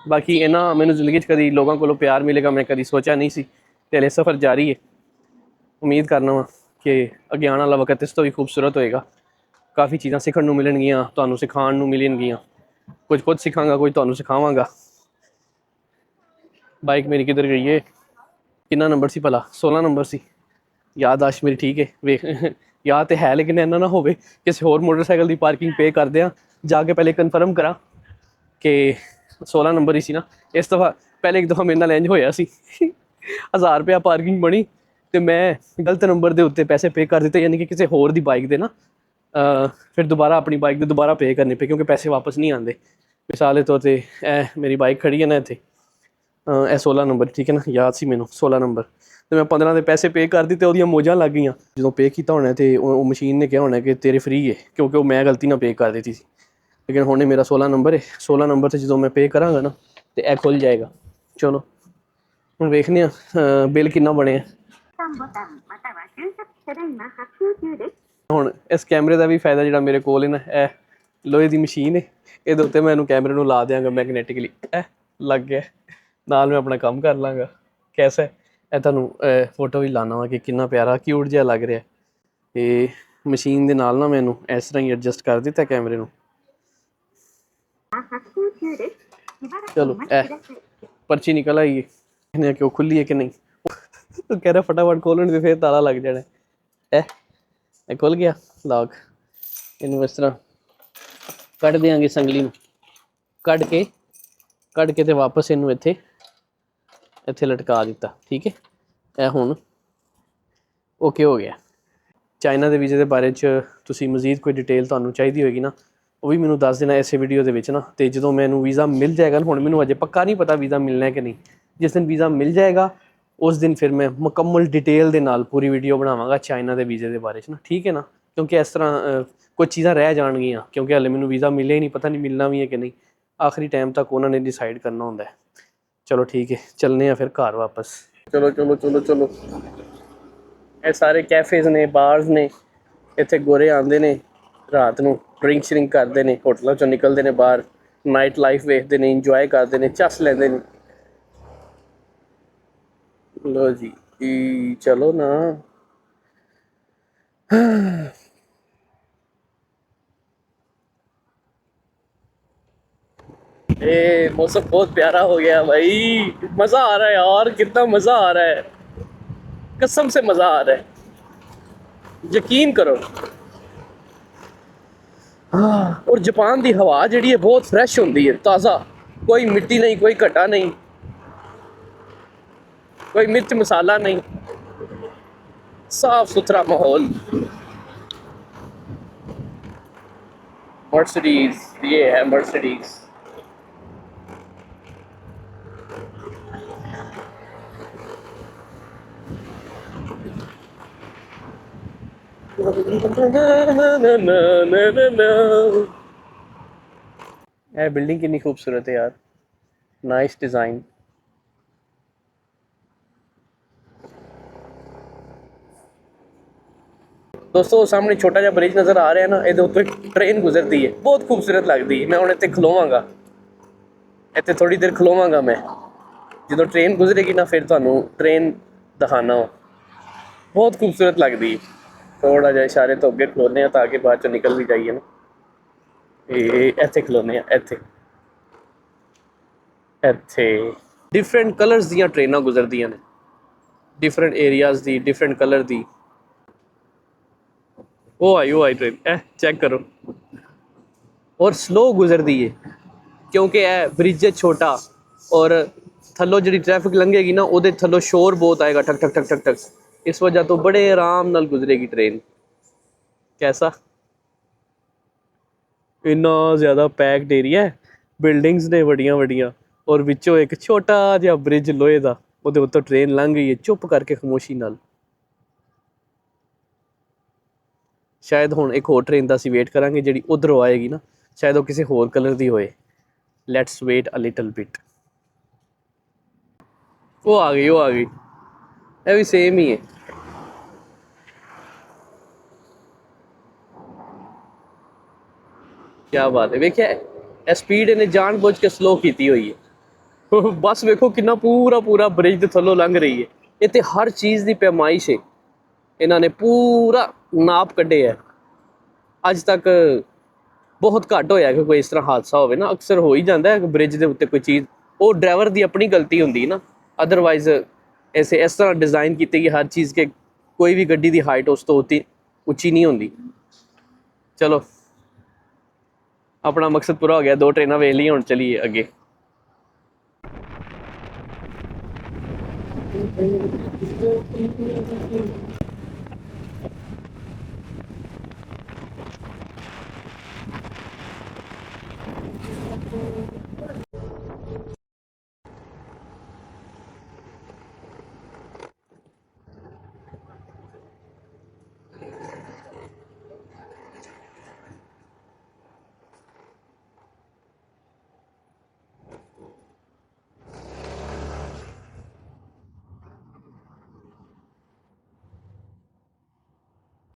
ਬਾਕੀ ਇਹਨਾਂ ਮੈਨੂੰ ਜ਼ਿੰਦਗੀ 'ਚ ਕਦੀ ਲੋਕਾਂ ਕੋਲੋਂ ਪਿਆਰ ਮਿਲੇਗਾ ਮੈਂ ਕਦੀ ਸੋਚਿਆ ਨਹੀਂ ਸੀ, ਅਤੇ ਹਲੇ ਸਫ਼ਰ ਜਾਰੀ ਹੈ। ਉਮੀਦ ਕਰਨਾ ਵਾ ਕਿ ਅੱਗੇ ਆਉਣ ਵਾਲਾ ਵਕਤ ਇਸ ਤੋਂ ਵੀ ਖੂਬਸੂਰਤ ਹੋਏਗਾ। ਕਾफ़ी ਚੀਜ਼ਾਂ ਸਿੱਖਣ ਨੂੰ ਮਿਲਣਗੀਆਂ, ਤੁਹਾਨੂੰ ਸਿਖਾਉਣ ਨੂੰ ਮਿਲਣਗੀਆਂ, ਕੁਝ ਖੁਦ ਸਿੱਖਾਂਗਾ, ਕੁਝ ਤੁਹਾਨੂੰ ਸਿਖਾਵਾਂਗਾ। ਬਾਈਕ ਮੇਰੀ ਕਿੱਧਰ ਗਈ ਹੈ? ਕਿੰਨਾ ਨੰਬਰ ਸੀ ਭਲਾ? 16 ਨੰਬਰ ਸੀ। ਯਾਦਾਸ਼ਤ ਮੇਰੀ ਠੀਕ ਹੈ, ਵੇਖ ਯਾਦ ਤਾਂ ਹੈ, ਲੇਕਿਨ ਇੰਨਾ ਨਾ ਹੋਵੇ ਕਿਸੇ ਹੋਰ ਮੋਟਰਸਾਈਕਲ ਦੀ ਪਾਰਕਿੰਗ ਪੇ ਕਰਦੇ ਹਾਂ, ਜਾ ਕੇ ਪਹਿਲੇ ਕਨਫਰਮ ਕਰਾਂ ਕਿ 16 ਨੰਬਰ ਹੀ ਸੀ ਨਾ। ਇਸ ਦਫਾ ਪਹਿਲੇ ਇੱਕ ਦਫਾ ਮੇਰੇ ਨਾਲ ਇੰਝ ਹੋਇਆ ਸੀ, 1000 ਰੁਪਇਆ ਪਾਰਕਿੰਗ ਬਣੀ ਅਤੇ ਮੈਂ ਗਲਤ ਨੰਬਰ ਦੇ ਉੱਤੇ ਪੈਸੇ ਪੇ ਕਰ ਦਿੱਤੇ, ਯਾਨੀ ਕਿ ਕਿਸੇ ਹੋਰ ਦੀ ਬਾਈਕ ਦੇ ਨਾ। ਫਿਰ ਦੁਬਾਰਾ ਆਪਣੀ ਬਾਈਕ ਦੇ ਦੁਬਾਰਾ ਪੇ ਕਰਨੇ ਪਏ ਕਿਉਂਕਿ ਪੈਸੇ ਵਾਪਸ ਨਹੀਂ ਆਉਂਦੇ। ਮਿਸਾਲ ਦੇ ਤੌਰ 'ਤੇ ਇਹ ਮੇਰੀ ਬਾਈਕ ਖੜੀ ਹੈ ਨਾ ਇੱਥੇ, ਇਹ 16 ਨੰਬਰ, ਠੀਕ ਹੈ ਨਾ, ਯਾਦ ਸੀ ਮੈਨੂੰ 16 ਨੰਬਰ। ਅਤੇ ਮੈਂ 15 ਦੇ ਪੈਸੇ ਪੇ ਕਰ ਦਿੱਤੇ, ਉਹਦੀਆਂ ਮੌਜਾਂ ਲੱਗ ਗਈਆਂ। ਜਦੋਂ ਪੇ ਕੀਤਾ ਹੋਣਾ ਅਤੇ ਉਹ ਮਸ਼ੀਨ ਨੇ ਕਿਹਾ ਹੋਣਾ ਕਿ ਤੇਰੇ ਫ੍ਰੀ ਹੈ, ਕਿਉਂਕਿ ਉਹ ਮੈਂ ਗਲਤੀ ਨਾਲ ਪੇ ਕਰ ਦਿੱਤੀ ਸੀ। ਲੇਕਿਨ ਹੁਣ ਇਹ ਮੇਰਾ 16 ਨੰਬਰ ਹੈ, 16 ਨੰਬਰ 'ਤੇ ਜਦੋਂ ਮੈਂ ਪੇ ਕਰਾਂਗਾ ਨਾ ਅਤੇ ਇਹ ਖੁੱਲ੍ਹ ਜਾਏਗਾ। ਚਲੋ ਹੁਣ ਵੇਖਦੇ ਹਾਂ ਬਿੱਲ ਕਿੰਨਾ ਬਣਿਆ। ਹੁਣ ਇਸ ਕੈਮਰੇ ਦਾ ਵੀ ਫਾਇਦਾ ਜਿਹੜਾ ਮੇਰੇ ਕੋਲ ਹੈ ਨਾ, ਇਹ ਲੋਹੇ ਦੀ ਮਸ਼ੀਨ ਹੈ, ਇਹਦੇ ਉੱਤੇ ਮੈਂ ਇਹਨੂੰ ਕੈਮਰੇ ਨੂੰ ਲਾ ਦਿਆਂਗਾ ਮੈਗਨੈਟਿਕਲੀ, ਇਹ ਲੱਗ ਗਿਆ, ਨਾਲ ਮੈਂ ਆਪਣਾ ਕੰਮ ਕਰ ਲਾਂਗਾ। ਕੈਸਾ ਇਹ ਤੁਹਾਨੂੰ ਫੋਟੋ ਵੀ ਲਾਉਣਾ ਵਾ ਕਿ ਕਿੰਨਾ ਪਿਆਰਾ ਕਿਊਟ ਜਿਹਾ ਲੱਗ ਰਿਹਾ। ਅਤੇ ਮਸ਼ੀਨ ਦੇ ਨਾਲ ਨਾ ਮੈਨੂੰ ਇਸ ਤਰ੍ਹਾਂ ਹੀ ਐਡਜਸਟ ਕਰ ਦਿੱਤਾ ਕੈਮਰੇ ਨੂੰ। ਚਲੋ ਇਹ ਪਰਚੀ ਨਿਕਲ ਆਈ ਹੈ, ਇਹਨੇ ਕਿ ਉਹ ਖੁੱਲੀ ਹੈ ਕਿ ਨਹੀਂ। ਉਹ ਕਹਿ ਰਿਹਾ ਫਟਾਫਟ ਖੋਲ੍ਹਣ ਦੇ, ਫਿਰ ਤਾਲਾ ਲੱਗ ਜਾਣਾ। ਇਹ ਖੁੱਲ੍ਹ ਗਿਆ ਲੌਕ। ਇਹਨੂੰ ਇਸ ਤਰ੍ਹਾਂ ਕੱਢ ਦਿਆਂਗੇ, ਸੰਗਲੀ ਨੂੰ ਕੱਢ ਕੇ ਅਤੇ ਵਾਪਸ ਇਹਨੂੰ ਇੱਥੇ ਲਟਕਾ ਦਿੱਤਾ, ਠੀਕ ਹੈ। ਇਹ ਹੁਣ ਓਕੇ ਹੋ ਗਿਆ। ਚਾਈਨਾ ਦੇ ਵੀਜ਼ੇ ਦੇ ਬਾਰੇ 'ਚ ਤੁਸੀਂ ਮਜ਼ੀਦ ਕੋਈ ਡਿਟੇਲ ਤੁਹਾਨੂੰ ਚਾਹੀਦੀ ਹੋਏਗੀ ਨਾ, ਉਹ ਵੀ ਮੈਨੂੰ ਦੱਸ ਦੇਣਾ ਇਸੇ ਵੀਡੀਓ ਦੇ ਵਿੱਚ ਨਾ। ਅਤੇ ਜਦੋਂ ਮੈਨੂੰ ਵੀਜ਼ਾ ਮਿਲ ਜਾਏਗਾ, ਹੁਣ ਮੈਨੂੰ ਅਜੇ ਪੱਕਾ ਨਹੀਂ ਪਤਾ ਵੀਜ਼ਾ ਮਿਲਣਾ ਕਿ ਨਹੀਂ। ਜਿਸ ਦਿਨ ਵੀਜ਼ਾ ਮਿਲ ਜਾਏਗਾ ਉਸ ਦਿਨ ਫਿਰ ਮੈਂ ਮੁਕੰਮਲ ਡਿਟੇਲ ਦੇ ਨਾਲ ਪੂਰੀ ਵੀਡੀਓ ਬਣਾਵਾਂਗਾ ਚਾਈਨਾ ਦੇ ਵੀਜ਼ੇ ਦੇ ਬਾਰੇ 'ਚ ਨਾ, ਠੀਕ ਹੈ ਨਾ। ਕਿਉਂਕਿ ਇਸ ਤਰ੍ਹਾਂ ਕੁਝ ਚੀਜ਼ਾਂ ਰਹਿ ਜਾਣਗੀਆਂ, ਕਿਉਂਕਿ ਹਾਲੇ ਮੈਨੂੰ ਵੀਜ਼ਾ ਮਿਲਿਆ ਹੀ ਨਹੀਂ, ਪਤਾ ਨਹੀਂ ਮਿਲਣਾ ਵੀ ਹੈ ਕਿ ਨਹੀਂ। ਆਖਰੀ ਟਾਈਮ ਤੱਕ ਉਹਨਾਂ ਨੇ ਡਿਸਾਈਡ ਕਰਨਾ ਹੁੰਦਾ ਹੈ। ਚਲੋ ਠੀਕ ਹੈ, ਚੱਲਨੇ ਆ ਫਿਰ ਘਰ ਵਾਪਸ। ਚਲੋ ਚਲੋ ਚਲੋ ਚਲੋ। ਇਹ ਸਾਰੇ ਕੈਫੇਜ਼ ਨੇ, ਬਾਰਸ ਨੇ। ਇੱਥੇ ਗੋਰੇ ਆਉਂਦੇ ਨੇ, ਰਾਤ ਨੂੰ ਡਰਿੰਕ ਸ਼ਰਿੰਕ ਕਰਦੇ ਨੇ, ਹੋਟਲਾਂ ਚੋਂ ਨਿਕਲਦੇ ਨੇ ਬਾਹਰ, ਨਾਈਟ ਲਾਈਫ ਵੇਖਦੇ ਨੇ, ਇੰਜੋਏ ਕਰਦੇ ਨੇ, ਚੱਸ ਲੈਂਦੇ ਨੇ। ਲੋ ਜੀ ਚਲੋ ਨਾ। ए मौसम बहुत प्यारा हो गया भाई, मज़ा आ रहा है यार, कितना मज़ा आ रहा है, कसम से मज़ा आ रहा है, यकीन करो। और जापान की हवा जी है बहुत फ्रैश होती है, ताज़ा, कोई मिट्टी नहीं, कोई घटा नहीं, कोई मिर्च मसाला नहीं, साफ सुथरा माहौल। मर्सिडीज, ये है मर्सिडीज। ये बिल्डिंग कितनी खूबसूरत है यार, नाइस डिज़ाइन। दोस्तों सामने छोटा जिहा ब्रिज नज़र आ रहा है ना, ये उत्ते ट्रेन गुजरती है, बहुत खूबसूरत लगती है। मैं हुण इत्थे खलोवांगा, इत्थे थोड़ी देर खलोवांगा मैं, जो ट्रेन गुजरेगी ना फिर तुहानूं ट्रेन दिखाना, बहुत खूबसूरत लगती है। थोड़ा जिहा इशारे तो अगे खलोने आ ताकि बाद चों निकल भी जाइए ना। इत्थे खलोने आ, इत्थे इत्थे डिफरेंट कलर्स दियां ट्रेनां गुजरदियां ने, डिफरेंट एरियाज़ दी, डिफरेंट कलर दी। वो आई ट्रेन, चेक करो। और स्लो गुजरदी है क्योंकि ब्रिज है छोटा, और थल्लों जी ट्रैफिक लंघेगी ना, वो थल्लों शोर बहुत आएगा, ठक ठक ठक ठक ठक, इस वजह तो बड़े आराम नाल गुजरेगी ट्रेन। कैसा इन्ना ज़्यादा पैक्ड एरिया है, बिल्डिंग्स ने बड़ियां बड़ियां, और विचों एक छोटा जिहा ब्रिज लोहे दा, उहदे उत्तों ट्रेन लंघ गई है चुप करके खामोशी नाल। शायद हुण एक होर ट्रेन दा असीं वेट करांगे जिहड़ी उधरों आएगी ना, शायद वो किसी होर कलर दी होए। Let's wait a little bit. वो आ गई, वो आ गई, ये भी सेम ही है। क्या बात है, वेखिया स्पीड इन्हें जान बुझ के स्लो की हुई है। बस वेखो कितना पूरा पूरा ब्रिज दे थल्लों लंघ रही है। इत्थे हर चीज़ की पैमाइश है, इन्होंने पूरा नाप कढ़े है। अज तक बहुत घट होया कि कोई इस तरह हादसा होवे ना, अक्सर हो ही जाता है कि ब्रिज के उत्ते कोई चीज़, वो ड्राइवर की अपनी गलती होंदी ना, अदरवाइज ऐसे इस तरह डिज़ाइन की कि हर चीज़ के कोई भी गड्डी की हाइट उस तो उच्ची नहीं होंदी। चलो अपना मकसद पूरा हो गया, 2 ट्रेनां वेख ली, हुण चलीए अगे।